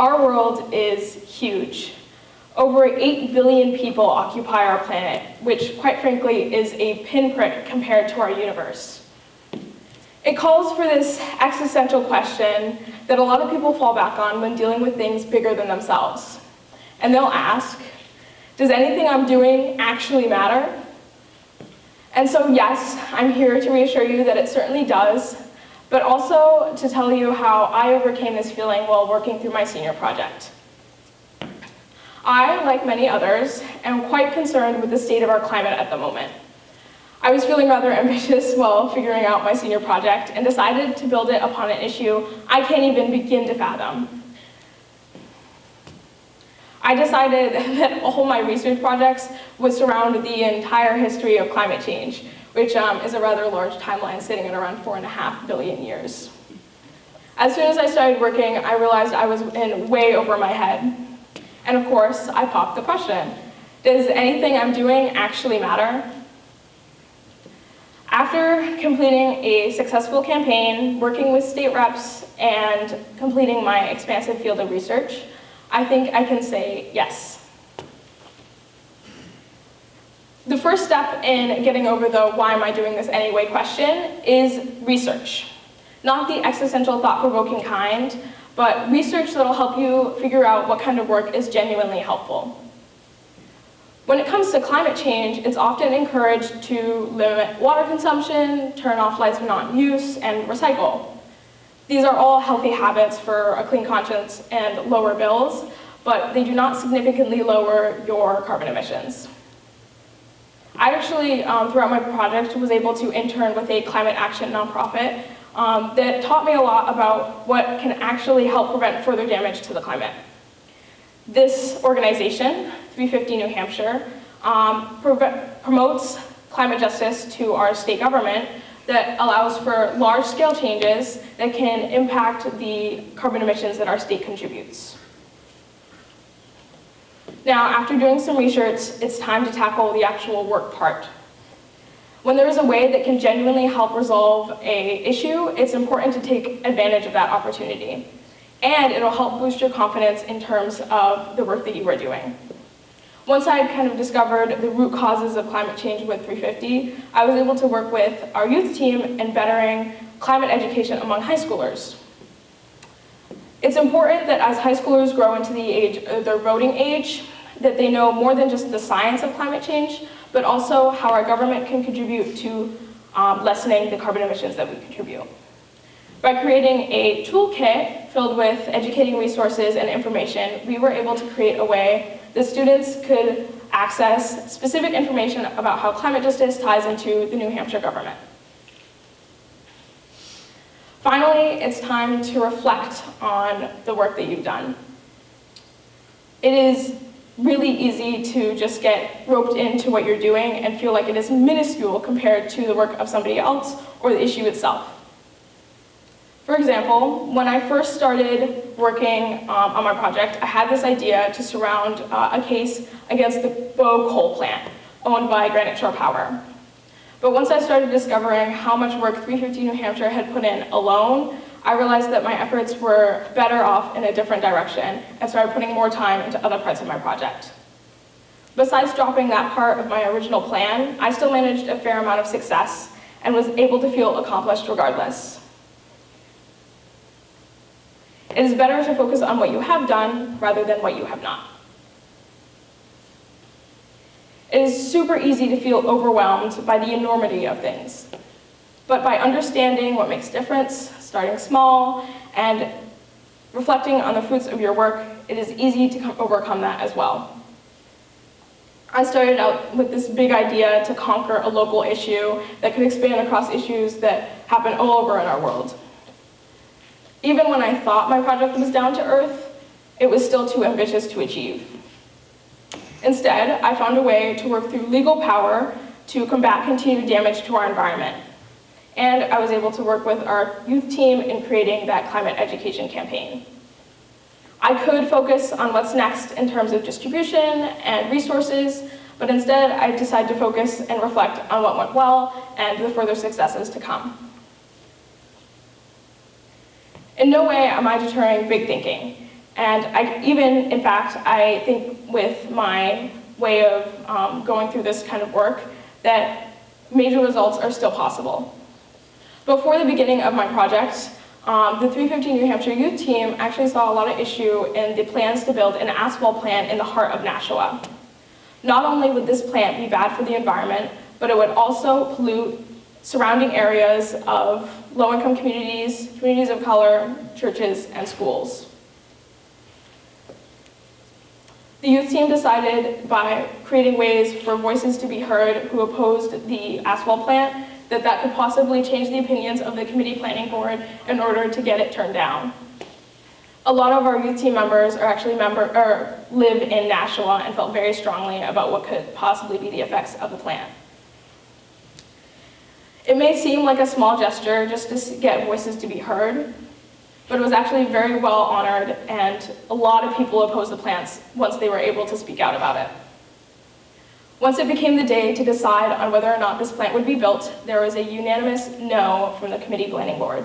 Our world is huge. Over 8 billion people occupy our planet, which, quite frankly, is a pinprick compared to our universe. It calls for this existential question that a lot of people fall back on when dealing with things bigger than themselves. And they'll ask, does anything I'm doing actually matter? And so yes, I'm here to reassure you that it certainly does, but also to tell you how I overcame this feeling while working through my senior project. I, like many others, am quite concerned with the state of our climate at the moment. I was feeling rather ambitious while figuring out my senior project and decided to build it upon an issue I can't even begin to fathom. I decided that all my research projects would surround the entire history of climate change, which is a rather large timeline sitting at around 4.5 billion years. As soon as I started working, I realized I was in way over my head. And of course, I popped the question, does anything I'm doing actually matter? After completing a successful campaign, working with state reps, and completing my expansive field of research, I think I can say yes. The first step in getting over the why am I doing this anyway question is research. Not the existential thought-provoking kind, but research that'll help you figure out what kind of work is genuinely helpful. When it comes to climate change, it's often encouraged to limit water consumption, turn off lights when not in use, and recycle. These are all healthy habits for a clean conscience and lower bills, but they do not significantly lower your carbon emissions. I actually, throughout my project, was able to intern with a climate action nonprofit that taught me a lot about what can actually help prevent further damage to the climate. This organization, 350 New Hampshire, promotes climate justice to our state government that allows for large-scale changes that can impact the carbon emissions that our state contributes. Now, after doing some research, it's time to tackle the actual work part. When there is a way that can genuinely help resolve an issue, it's important to take advantage of that opportunity. And it'll help boost your confidence in terms of the work that you are doing. Once I had kind of discovered the root causes of climate change with 350, I was able to work with our youth team in bettering climate education among high schoolers. It's important that as high schoolers grow into their voting age, that they know more than just the science of climate change, but also how our government can contribute to lessening the carbon emissions that we contribute. By creating a toolkit filled with educating resources and information, we were able to create a way that students could access specific information about how climate justice ties into the New Hampshire government. Finally, it's time to reflect on the work that you've done. It is really easy to just get roped into what you're doing and feel like it is minuscule compared to the work of somebody else or the issue itself. For example, when I first started working on my project, I had this idea to surround a case against the Bow coal plant owned by Granite Shore Power. But once I started discovering how much work 350 New Hampshire had put in alone, I realized that my efforts were better off in a different direction and started putting more time into other parts of my project. Besides dropping that part of my original plan, I still managed a fair amount of success and was able to feel accomplished regardless. It is better to focus on what you have done rather than what you have not. It is super easy to feel overwhelmed by the enormity of things. But by understanding what makes a difference, starting small, and reflecting on the fruits of your work, it is easy to overcome that as well. I started out with this big idea to conquer a local issue that could expand across issues that happen all over in our world. Even when I thought my project was down to earth, it was still too ambitious to achieve. Instead, I found a way to work through legal power to combat continued damage to our environment. And I was able to work with our youth team in creating that climate education campaign. I could focus on what's next in terms of distribution and resources, but instead I decided to focus and reflect on what went well and the further successes to come. In no way am I deterring big thinking. And in fact, I think with my way of going through this kind of work, that major results are still possible. Before the beginning of my project, the 315 New Hampshire youth team actually saw a lot of issue in the plans to build an asphalt plant in the heart of Nashua. Not only would this plant be bad for the environment, but it would also pollute surrounding areas of low-income communities, communities of color, churches, and schools. The youth team decided by creating ways for voices to be heard who opposed the asphalt plant that could possibly change the opinions of the committee planning board in order to get it turned down. A lot of our youth team members are actually live in Nashua and felt very strongly about what could possibly be the effects of the plant. It may seem like a small gesture just to get voices to be heard, but it was actually very well honored, and a lot of people opposed the plants once they were able to speak out about it. Once it became the day to decide on whether or not this plant would be built, there was a unanimous no from the committee planning board.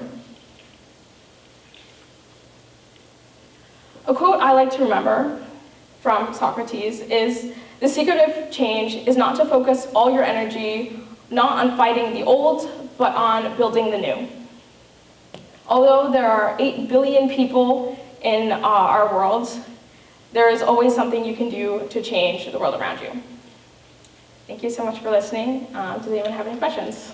A quote I like to remember from Socrates is, "The secret of change is not to focus all your energy not on fighting the old, but on building the new." Although there are 8 billion people in our world, there is always something you can do to change the world around you. Thank you so much for listening. Does anyone have any questions?